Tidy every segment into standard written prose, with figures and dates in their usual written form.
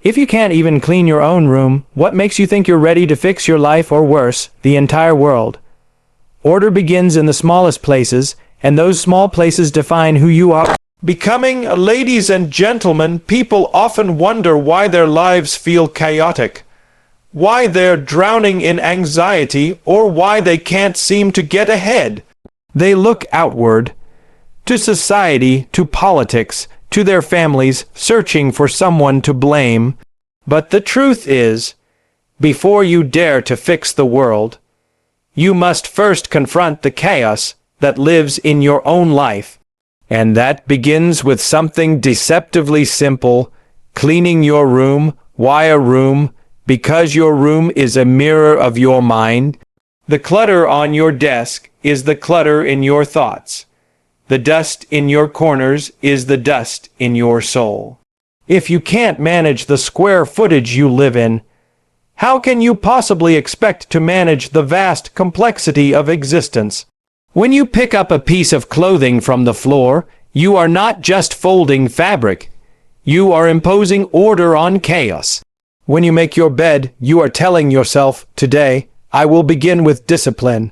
If you can't even clean your own room, what makes you think you're ready to fix your life or worse, the entire world? Order begins in the smallest places, and those small places define who you are. Becoming ladies and gentlemen, people often wonder why their lives feel chaotic, why they're drowning in anxiety, or why they can't seem to get ahead. They look outward, to society, to politics, to their families, searching for someone to blame. But the truth is, before you dare to fix the world, you must first confront the chaos that lives in your own life. And that begins with something deceptively simple: cleaning your room. Why a room? Because your room is a mirror of your mind. The clutter on your desk is the clutter in your thoughts. The dust in your corners is the dust in your soul. If you can't manage the square footage you live in, how can you possibly expect to manage the vast complexity of existence? When you pick up a piece of clothing from the floor, you are not just folding fabric. You are imposing order on chaos. When you make your bed, you are telling yourself, today, I will begin with discipline.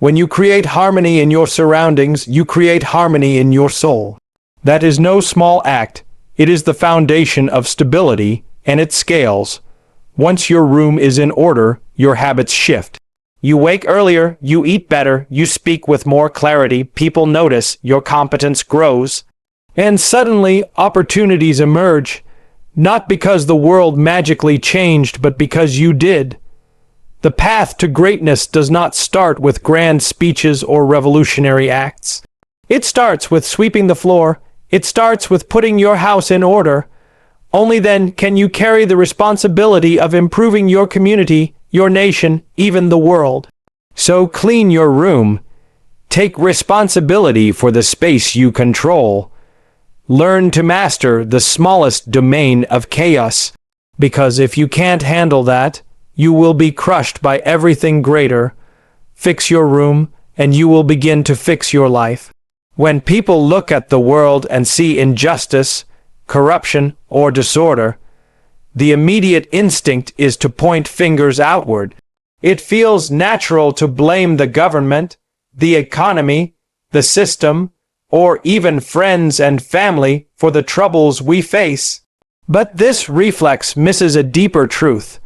When you create harmony in your surroundings, you create harmony in your soul. That is no small act. It is the foundation of stability, and it scales. Once your room is in order, your habits shift. You wake earlier, you eat better, you speak with more clarity, people notice, your competence grows. And suddenly, opportunities emerge, not because the world magically changed, but because you did. The path to greatness does not start with grand speeches or revolutionary acts. It starts with sweeping the floor. It starts with putting your house in order. Only then can you carry the responsibility of improving your community, your nation, even the world. So clean your room. Take responsibility for the space you control. Learn to master the smallest domain of chaos, because if you can't handle that, you will be crushed by everything greater. Fix your room, and you will begin to fix your life. When people look at the world and see injustice, corruption, or disorder, the immediate instinct is to point fingers outward. It feels natural to blame the government, the economy, the system, or even friends and family for the troubles we face. But this reflex misses a deeper truth.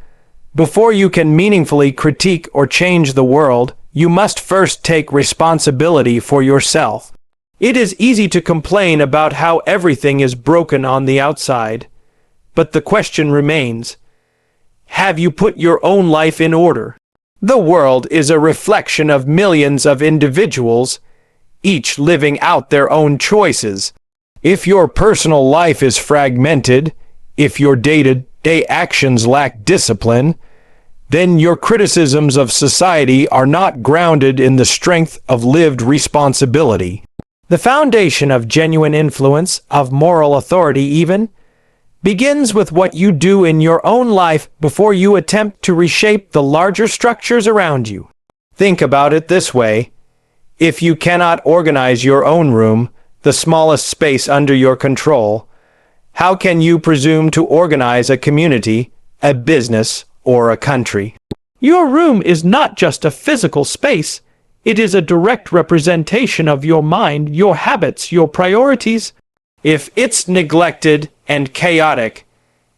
Before you can meaningfully critique or change the world, you must first take responsibility for yourself. It is easy to complain about how everything is broken on the outside, but the question remains, have you put your own life in order? The world is a reflection of millions of individuals, each living out their own choices. If your personal life is fragmented, if your day-to-day actions lack discipline, then your criticisms of society are not grounded in the strength of lived responsibility. The foundation of genuine influence, of moral authority even, begins with what you do in your own life before you attempt to reshape the larger structures around you. Think about it this way. If you cannot organize your own room, the smallest space under your control, how can you presume to organize a community, a business, or a country? Your room is not just a physical space. It is a direct representation of your mind, your habits, your priorities. If it's neglected and chaotic,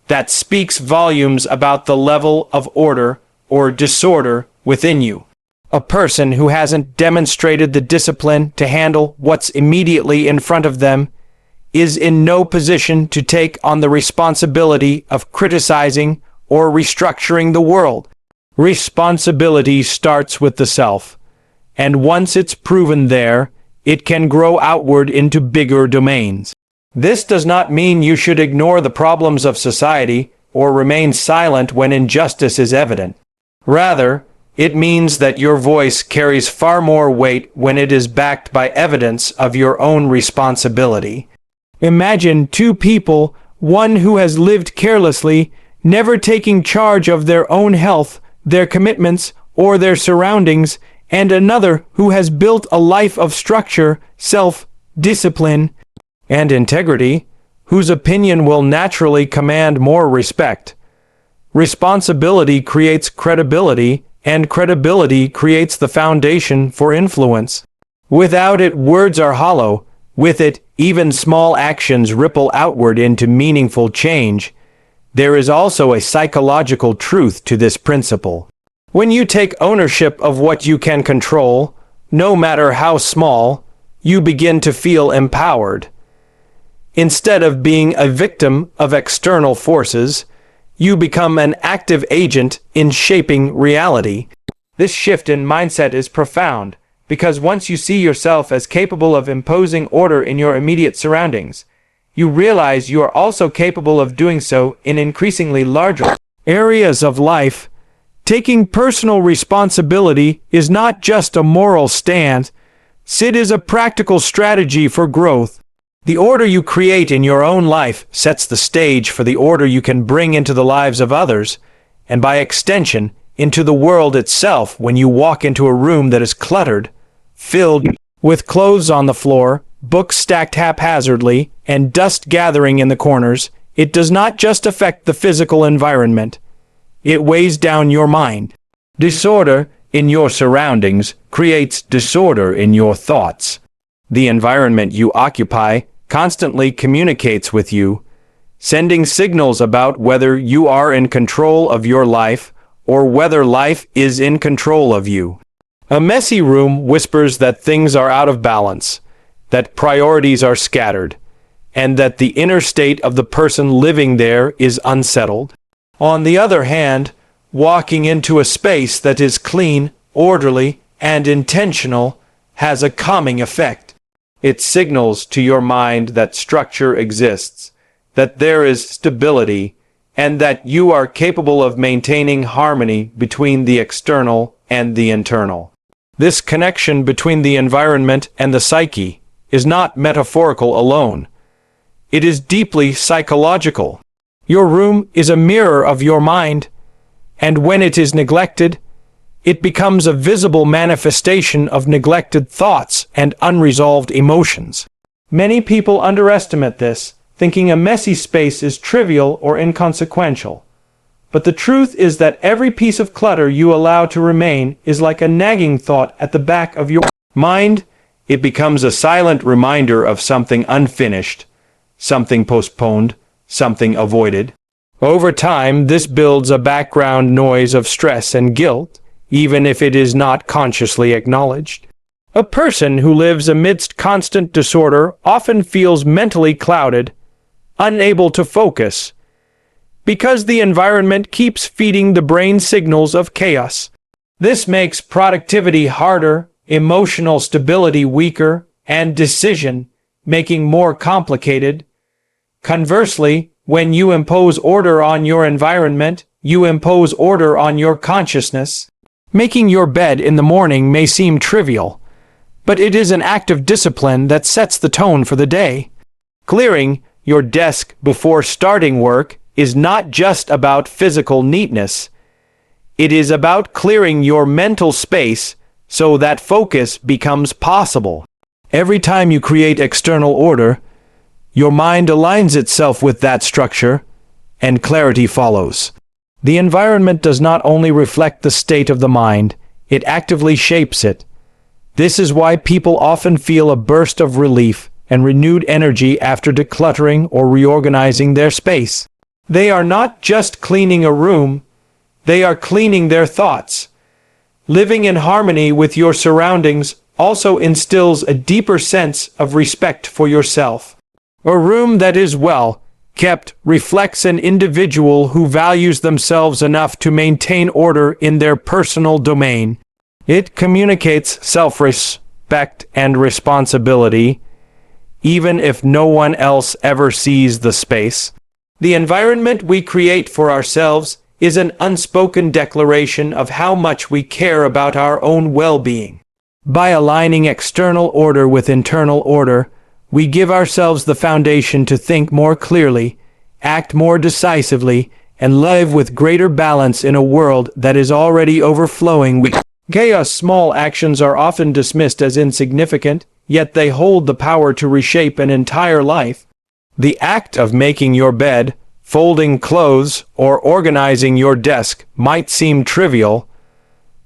that speaks volumes about the level of order or disorder within you. A person who hasn't demonstrated the discipline to handle what's immediately in front of them is in no position to take on the responsibility of criticizing or restructuring the world. Responsibility starts with the self, and once it's proven there, it can grow outward into bigger domains. This does not mean you should ignore the problems of society or remain silent when injustice is evident. Rather, it means that your voice carries far more weight when it is backed by evidence of your own responsibility. Imagine two people, one who has lived carelessly, never taking charge of their own health, their commitments, or their surroundings, and another who has built a life of structure, self-discipline, and integrity, whose opinion will naturally command more respect. Responsibility creates credibility, and credibility creates the foundation for influence. Without it, words are hollow. With it, even small actions ripple outward into meaningful change. There is also a psychological truth to this principle. When you take ownership of what you can control, no matter how small, you begin to feel empowered. Instead of being a victim of external forces, you become an active agent in shaping reality. This shift in mindset is profound, because once you see yourself as capable of imposing order in your immediate surroundings, you realize you are also capable of doing so in increasingly larger areas of life. Taking personal responsibility is not just a moral stance, it is a practical strategy for growth. The order you create in your own life sets the stage for the order you can bring into the lives of others, and by extension, into the world itself. When you walk into a room that is cluttered, filled with clothes on the floor, books stacked haphazardly, and dust gathering in the corners, it does not just affect the physical environment. It weighs down your mind. Disorder in your surroundings creates disorder in your thoughts. The environment you occupy constantly communicates with you, sending signals about whether you are in control of your life or whether life is in control of you. A messy room whispers that things are out of balance, that priorities are scattered, and that the inner state of the person living there is unsettled. On the other hand, walking into a space that is clean, orderly, and intentional has a calming effect. It signals to your mind that structure exists, that there is stability, and that you are capable of maintaining harmony between the external and the internal. This connection between the environment and the psyche is not metaphorical alone. It is deeply psychological. Your room is a mirror of your mind, and when it is neglected, it becomes a visible manifestation of neglected thoughts and unresolved emotions. Many people underestimate this, thinking a messy space is trivial or inconsequential. But the truth is that every piece of clutter you allow to remain is like a nagging thought at the back of your mind. It becomes a silent reminder of something unfinished, something postponed, something avoided. Over time, this builds a background noise of stress and guilt, even if it is not consciously acknowledged. A person who lives amidst constant disorder often feels mentally clouded, unable to focus, because the environment keeps feeding the brain signals of chaos. This makes productivity harder, emotional stability weaker, and decision-making more complicated. Conversely, when you impose order on your environment, you impose order on your consciousness. Making your bed in the morning may seem trivial, but it is an act of discipline that sets the tone for the day. Clearing your desk before starting work is not just about physical neatness. It is about clearing your mental space so that focus becomes possible. Every time you create external order, your mind aligns itself with that structure, and clarity follows. The environment does not only reflect the state of the mind, it actively shapes it. This is why people often feel a burst of relief and renewed energy after decluttering or reorganizing their space. They are not just cleaning a room, they are cleaning their thoughts. Living in harmony with your surroundings also instills a deeper sense of respect for yourself. A room that is well kept reflects an individual who values themselves enough to maintain order in their personal domain. It communicates self-respect and responsibility, even if no one else ever sees the space. The environment we create for ourselves is an unspoken declaration of how much we care about our own well-being. By aligning external order with internal order, we give ourselves the foundation to think more clearly, act more decisively, and live with greater balance in a world that is already overflowing with chaos. Small actions are often dismissed as insignificant, yet they hold the power to reshape an entire life. The act of making your bed, folding clothes, or organizing your desk might seem trivial,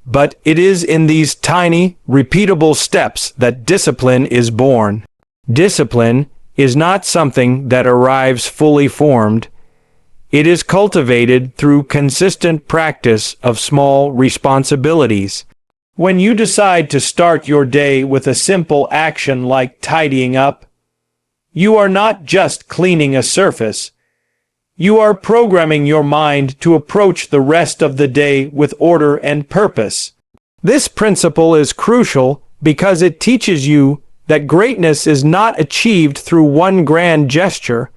but it is in these tiny, repeatable steps that discipline is born. Discipline is not something that arrives fully formed. It is cultivated through consistent practice of small responsibilities. When you decide to start your day with a simple action like tidying up, you are not just cleaning a surface. You are programming your mind to approach the rest of the day with order and purpose. This principle is crucial because it teaches you that greatness is not achieved through one grand gesture,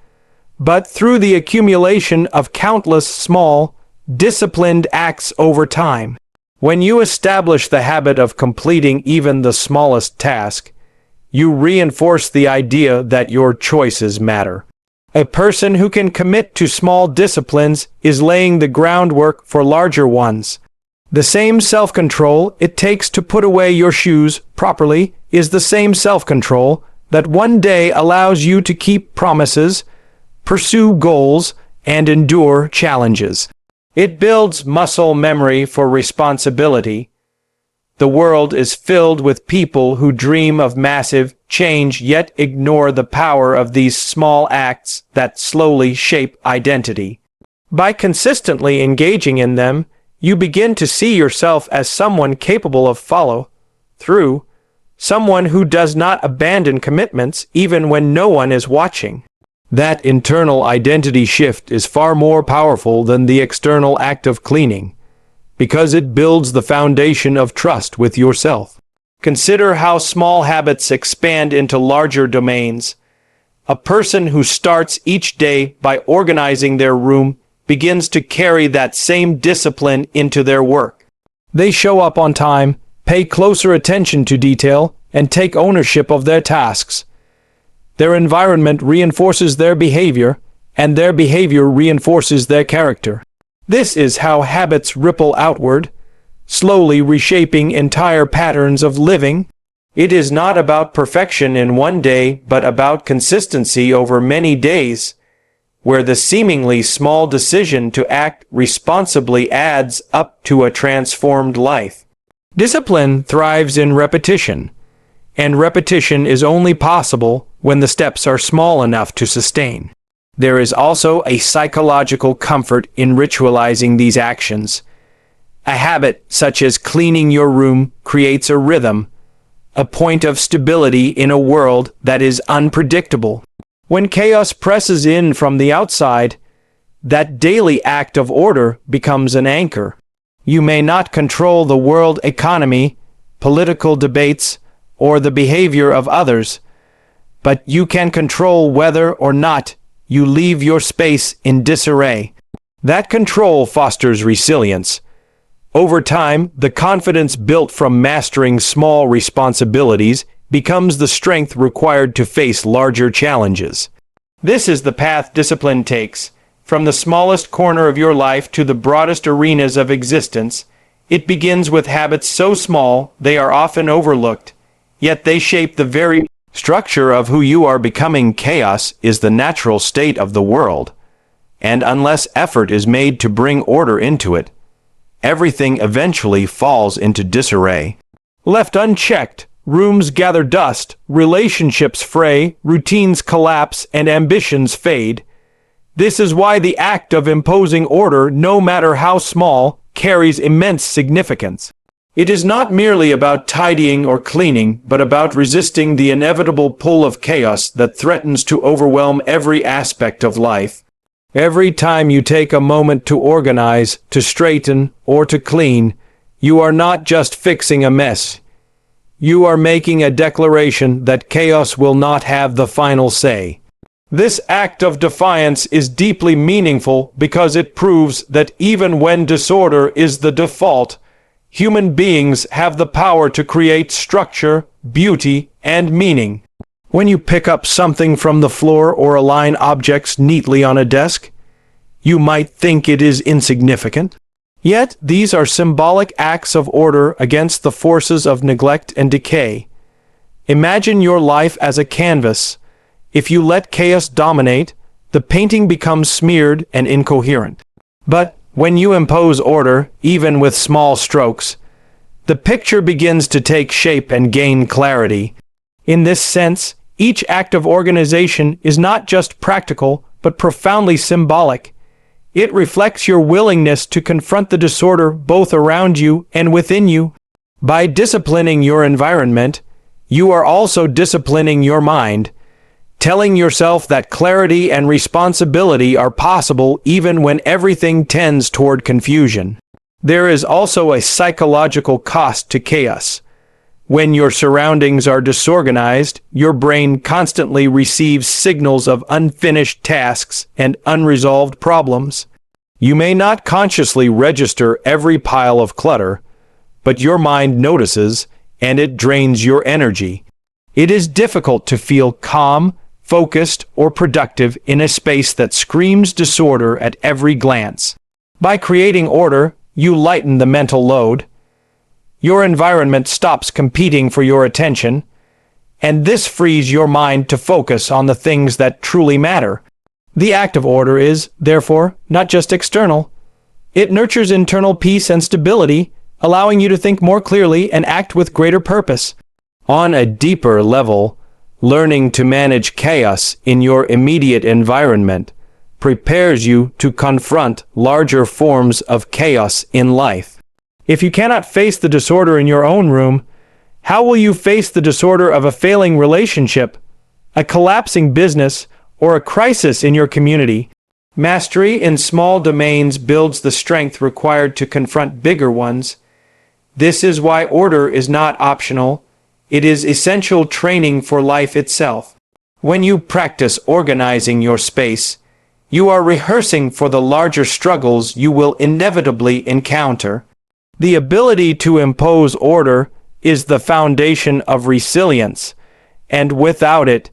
but through the accumulation of countless small, disciplined acts over time. When you establish the habit of completing even the smallest task, you reinforce the idea that your choices matter. A person who can commit to small disciplines is laying the groundwork for larger ones. The same self-control it takes to put away your shoes properly is the same self-control that one day allows you to keep promises, pursue goals, and endure challenges. It builds muscle memory for responsibility. The world is filled with people who dream of massive change yet ignore the power of these small acts that slowly shape identity. By consistently engaging in them, you begin to see yourself as someone capable of follow through, someone who does not abandon commitments even when no one is watching. That internal identity shift is far more powerful than the external act of cleaning, because it builds the foundation of trust with yourself. Consider how small habits expand into larger domains. A person who starts each day by organizing their room begins to carry that same discipline into their work. They show up on time, pay closer attention to detail, and take ownership of their tasks. Their environment reinforces their behavior, and their behavior reinforces their character. This is how habits ripple outward, slowly reshaping entire patterns of living. It is not about perfection in one day, but about consistency over many days, where the seemingly small decision to act responsibly adds up to a transformed life. Discipline thrives in repetition, and repetition is only possible when the steps are small enough to sustain. There is also a psychological comfort in ritualizing these actions. A habit such as cleaning your room creates a rhythm, a point of stability in a world that is unpredictable. When chaos presses in from the outside, that daily act of order becomes an anchor. You may not control the world economy, political debates, or the behavior of others, but you can control whether or not you leave your space in disarray. That control fosters resilience. Over time, the confidence built from mastering small responsibilities becomes the strength required to face larger challenges. This is the path discipline takes. From the smallest corner of your life to the broadest arenas of existence, it begins with habits so small they are often overlooked, yet they shape the very structure of who you are becoming. Chaos is the natural state of the world, and unless effort is made to bring order into it, everything eventually falls into disarray. Left unchecked, rooms gather dust, relationships fray, routines collapse, and ambitions fade. This is why the act of imposing order, no matter how small, carries immense significance. It is not merely about tidying or cleaning, but about resisting the inevitable pull of chaos that threatens to overwhelm every aspect of life. Every time you take a moment to organize, to straighten, or to clean, you are not just fixing a mess. You are making a declaration that chaos will not have the final say. This act of defiance is deeply meaningful because it proves that even when disorder is the default, human beings have the power to create structure, beauty, and meaning. When you pick up something from the floor or align objects neatly on a desk, you might think it is insignificant. Yet these are symbolic acts of order against the forces of neglect and decay. Imagine your life as a canvas. If you let chaos dominate, the painting becomes smeared and incoherent. But when you impose order, even with small strokes, the picture begins to take shape and gain clarity. In this sense, each act of organization is not just practical, but profoundly symbolic. It reflects your willingness to confront the disorder both around you and within you. By disciplining your environment, you are also disciplining your mind, telling yourself that clarity and responsibility are possible even when everything tends toward confusion. There is also a psychological cost to chaos. When your surroundings are disorganized, your brain constantly receives signals of unfinished tasks and unresolved problems. You may not consciously register every pile of clutter, but your mind notices, and it drains your energy. It is difficult to feel calm, focused, or productive in a space that screams disorder at every glance. By creating order, you lighten the mental load. Your environment stops competing for your attention, and this frees your mind to focus on the things that truly matter. The act of order is, therefore, not just external. It nurtures internal peace and stability, allowing you to think more clearly and act with greater purpose. On a deeper level, learning to manage chaos in your immediate environment prepares you to confront larger forms of chaos in life. If you cannot face the disorder in your own room, how will you face the disorder of a failing relationship, a collapsing business, or a crisis in your community? Mastery in small domains builds the strength required to confront bigger ones. This is why order is not optional. It is essential training for life itself. When you practice organizing your space, you are rehearsing for the larger struggles you will inevitably encounter. The ability to impose order is the foundation of resilience, and without it,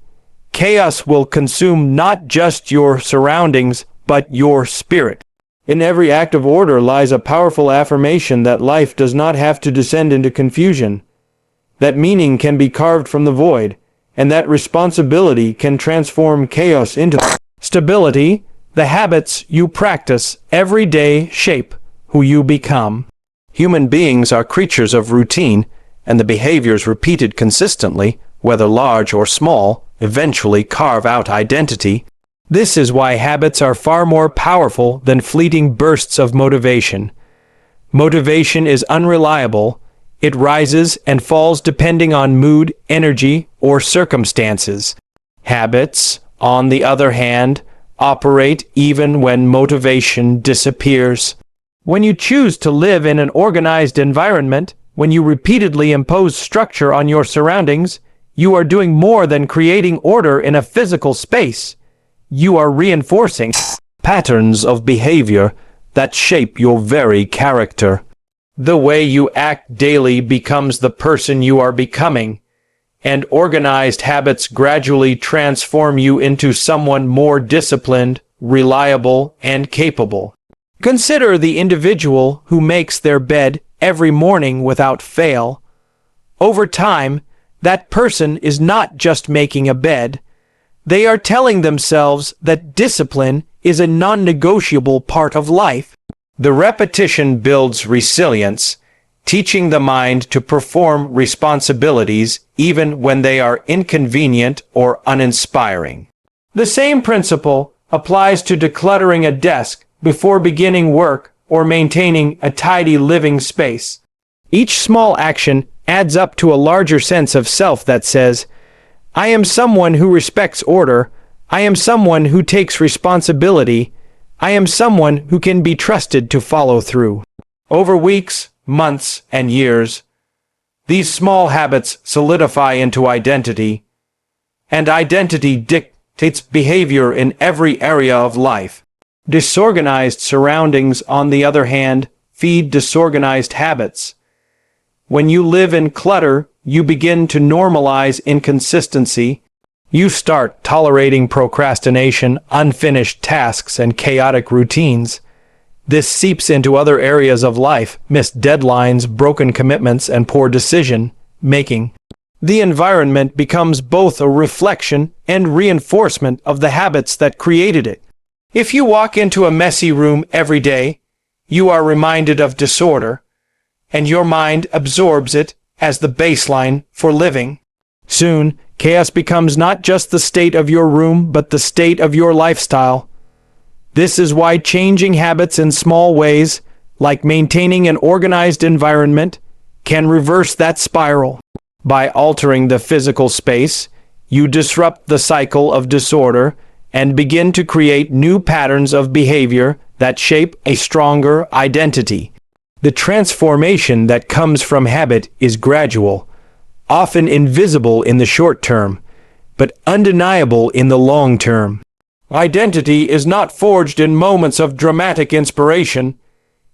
chaos will consume not just your surroundings, but your spirit. In every act of order lies a powerful affirmation that life does not have to descend into confusion, that meaning can be carved from the void, and that responsibility can transform chaos into stability. The habits you practice every day shape who you become. Human beings are creatures of routine, and the behaviors repeated consistently, whether large or small, eventually carve out identity. This is why habits are far more powerful than fleeting bursts of motivation. Motivation is unreliable. It rises and falls depending on mood, energy, or circumstances. Habits, on the other hand, operate even when motivation disappears. When you choose to live in an organized environment, when you repeatedly impose structure on your surroundings, you are doing more than creating order in a physical space. You are reinforcing patterns of behavior that shape your very character. The way you act daily becomes the person you are becoming, and organized habits gradually transform you into someone more disciplined, reliable, and capable. Consider the individual who makes their bed every morning without fail. Over time, that person is not just making a bed. They are telling themselves that discipline is a non-negotiable part of life. The repetition builds resilience, teaching the mind to perform responsibilities even when they are inconvenient or uninspiring. The same principle applies to decluttering a desk before beginning work or maintaining a tidy living space. Each small action adds up to a larger sense of self that says, I am someone who respects order, I am someone who takes responsibility, I am someone who can be trusted to follow through. Over weeks, months, and years, these small habits solidify into identity, and identity dictates behavior in every area of life. Disorganized surroundings, on the other hand, feed disorganized habits. When you live in clutter, you begin to normalize inconsistency. You start tolerating procrastination, unfinished tasks, and chaotic routines. This seeps into other areas of life, missed deadlines, broken commitments, and poor decision making. The environment becomes both a reflection and reinforcement of the habits that created it. If you walk into a messy room every day, you are reminded of disorder, and your mind absorbs it as the baseline for living. Soon, chaos becomes not just the state of your room, but the state of your lifestyle. This is why changing habits in small ways, like maintaining an organized environment, can reverse that spiral. By altering the physical space, you disrupt the cycle of disorder and begin to create new patterns of behavior that shape a stronger identity. The transformation that comes from habit is gradual, often invisible in the short term, but undeniable in the long term. Identity is not forged in moments of dramatic inspiration.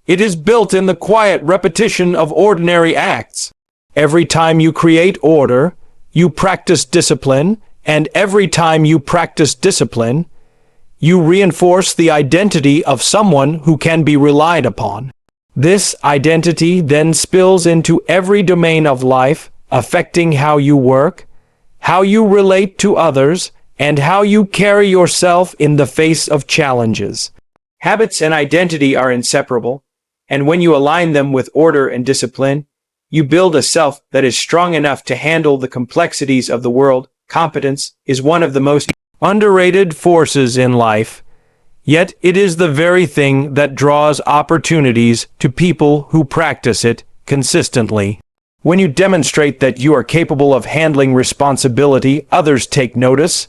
It is built in the quiet repetition of ordinary acts. Every time you create order, you practice discipline, and every time you practice discipline, you reinforce the identity of someone who can be relied upon. This identity then spills into every domain of life, affecting how you work, how you relate to others, and how you carry yourself in the face of challenges. Habits and identity are inseparable, and when you align them with order and discipline, you build a self that is strong enough to handle the complexities of the world. Competence is one of the most underrated forces in life, yet it is the very thing that draws opportunities to people who practice it consistently. When you demonstrate that you are capable of handling responsibility, others take notice.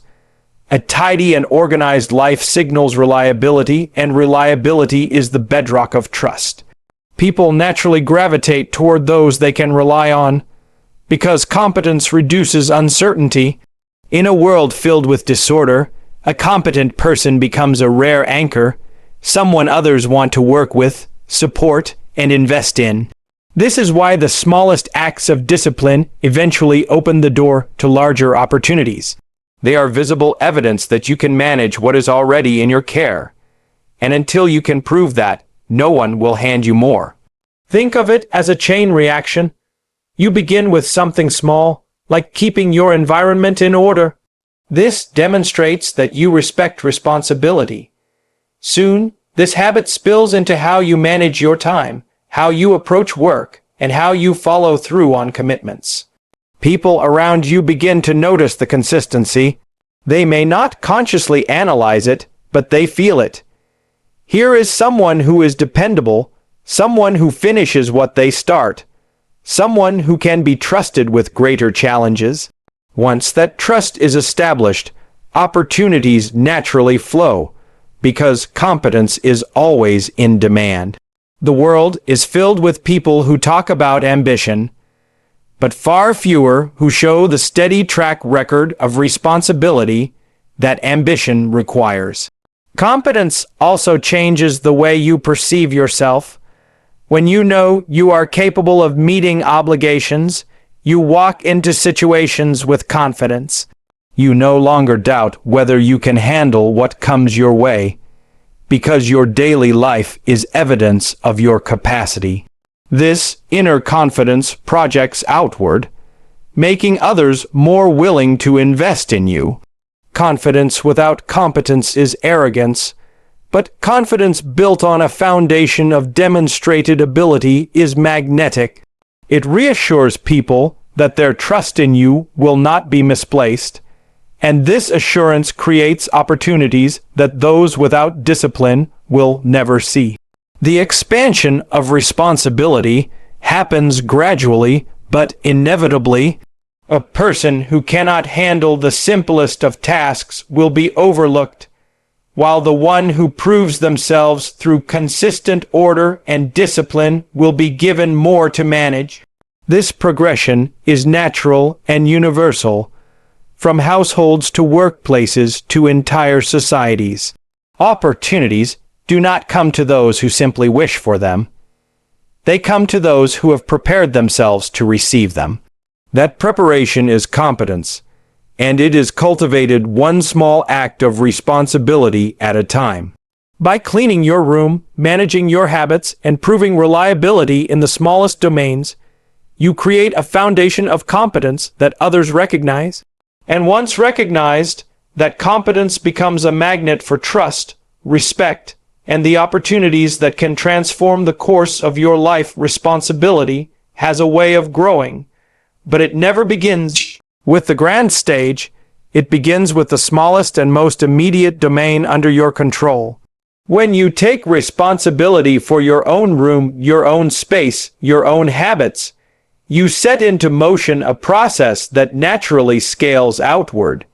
A tidy and organized life signals reliability, and reliability is the bedrock of trust. People naturally gravitate toward those they can rely on, because competence reduces uncertainty. In a world filled with disorder, a competent person becomes a rare anchor, someone others want to work with, support, and invest in. This is why the smallest acts of discipline eventually open the door to larger opportunities. They are visible evidence that you can manage what is already in your care. And until you can prove that, no one will hand you more. Think of it as a chain reaction. You begin with something small, like keeping your environment in order. This demonstrates that you respect responsibility. Soon, this habit spills into how you manage your time, how you approach work, and how you follow through on commitments. People around you begin to notice the consistency. They may not consciously analyze it, but they feel it. Here is someone who is dependable, someone who finishes what they start, someone who can be trusted with greater challenges. Once that trust is established, opportunities naturally flow, because competence is always in demand. The world is filled with people who talk about ambition, but far fewer who show the steady track record of responsibility that ambition requires. Competence also changes the way you perceive yourself. When you know you are capable of meeting obligations, you walk into situations with confidence. You no longer doubt whether you can handle what comes your way, because your daily life is evidence of your capacity. This inner confidence projects outward, making others more willing to invest in you. Confidence without competence is arrogance, but confidence built on a foundation of demonstrated ability is magnetic. It reassures people that their trust in you will not be misplaced, and this assurance creates opportunities that those without discipline will never see. The expansion of responsibility happens gradually but inevitably. A person who cannot handle the simplest of tasks will be overlooked, while the one who proves themselves through consistent order and discipline will be given more to manage. This progression is natural and universal, from households to workplaces to entire societies. Opportunities do not come to those who simply wish for them. They come to those who have prepared themselves to receive them. That preparation is competence, and it is cultivated one small act of responsibility at a time. By cleaning your room, managing your habits, and proving reliability in the smallest domains, You create a foundation of competence that others recognize. And once recognized, that competence becomes a magnet for trust, respect, and the opportunities that can transform the course of your life. Responsibility has a way of growing, but it never begins with the grand stage. It begins with the smallest and most immediate domain under your control. When you take responsibility for your own room, your own space, your own habits, you set into motion a process that naturally scales outward.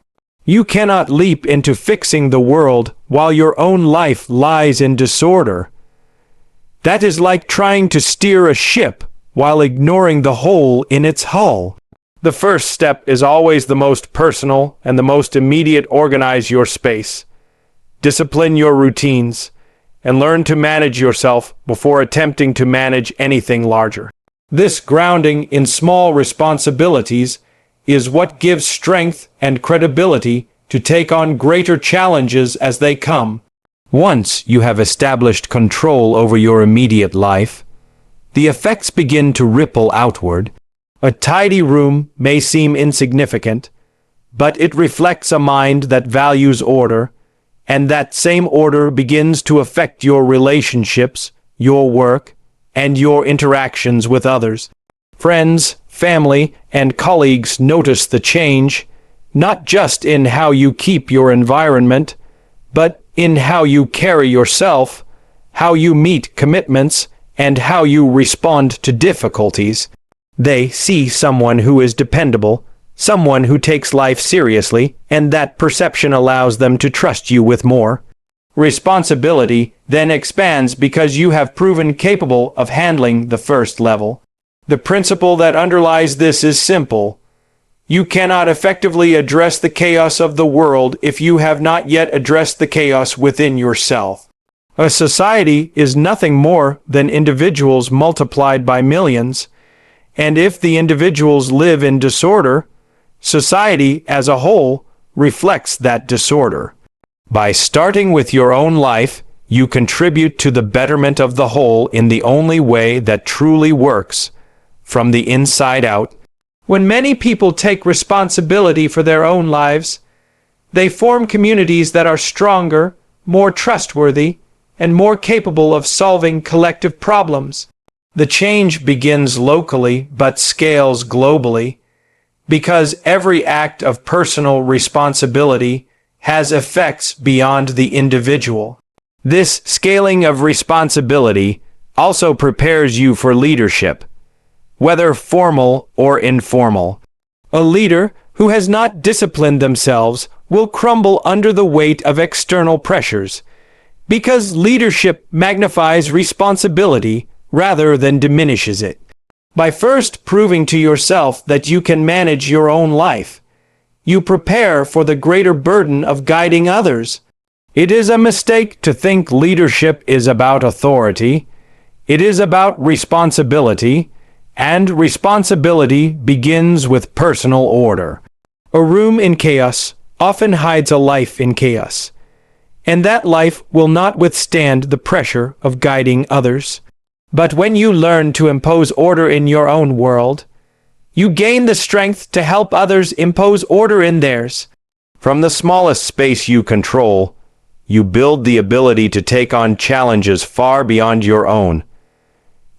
You cannot leap into fixing the world while your own life lies in disorder. That is like trying to steer a ship while ignoring the hole in its hull. The first step is always the most personal and the most immediate. Organize your space, discipline your routines, and learn to manage yourself before attempting to manage anything larger. This grounding in small responsibilities is what gives strength and credibility to take on greater challenges as they come. Once you have established control over your immediate life, the effects begin to ripple outward. A tidy room may seem insignificant, but it reflects a mind that values order, and that same order begins to affect your relationships, your work, and your interactions with others. Friends, family, and colleagues notice the change, not just in how you keep your environment, but in how you carry yourself, how you meet commitments, and how you respond to difficulties. They see someone who is dependable, someone who takes life seriously, and that perception allows them to trust you with more. Responsibility then expands because you have proven capable of handling the first level. The principle that underlies this is simple. You cannot effectively address the chaos of the world if you have not yet addressed the chaos within yourself. A society is nothing more than individuals multiplied by millions, and if the individuals live in disorder, society as a whole reflects that disorder. By starting with your own life, you contribute to the betterment of the whole in the only way that truly works, from the inside out. When many people take responsibility for their own lives, they form communities that are stronger, more trustworthy, and more capable of solving collective problems. The change begins locally but scales globally, because every act of personal responsibility has effects beyond the individual. This scaling of responsibility also prepares you for leadership, whether formal or informal. A leader who has not disciplined themselves will crumble under the weight of external pressures, because leadership magnifies responsibility rather than diminishes it. By first proving to yourself that you can manage your own life, you prepare for the greater burden of guiding others. It is a mistake to think leadership is about authority. It is about responsibility, and responsibility begins with personal order. A room in chaos often hides a life in chaos, and that life will not withstand the pressure of guiding others. But when you learn to impose order in your own world, you gain the strength to help others impose order in theirs. From the smallest space you control, you build the ability to take on challenges far beyond your own.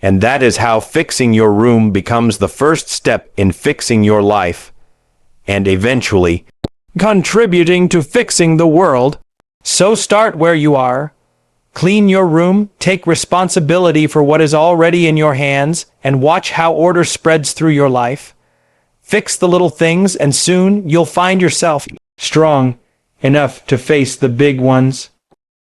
And that is how fixing your room becomes the first step in fixing your life, and eventually contributing to fixing the world. So start where you are. Clean your room, take responsibility for what is already in your hands, and watch how order spreads through your life. Fix the little things, and soon you'll find yourself strong enough to face the big ones.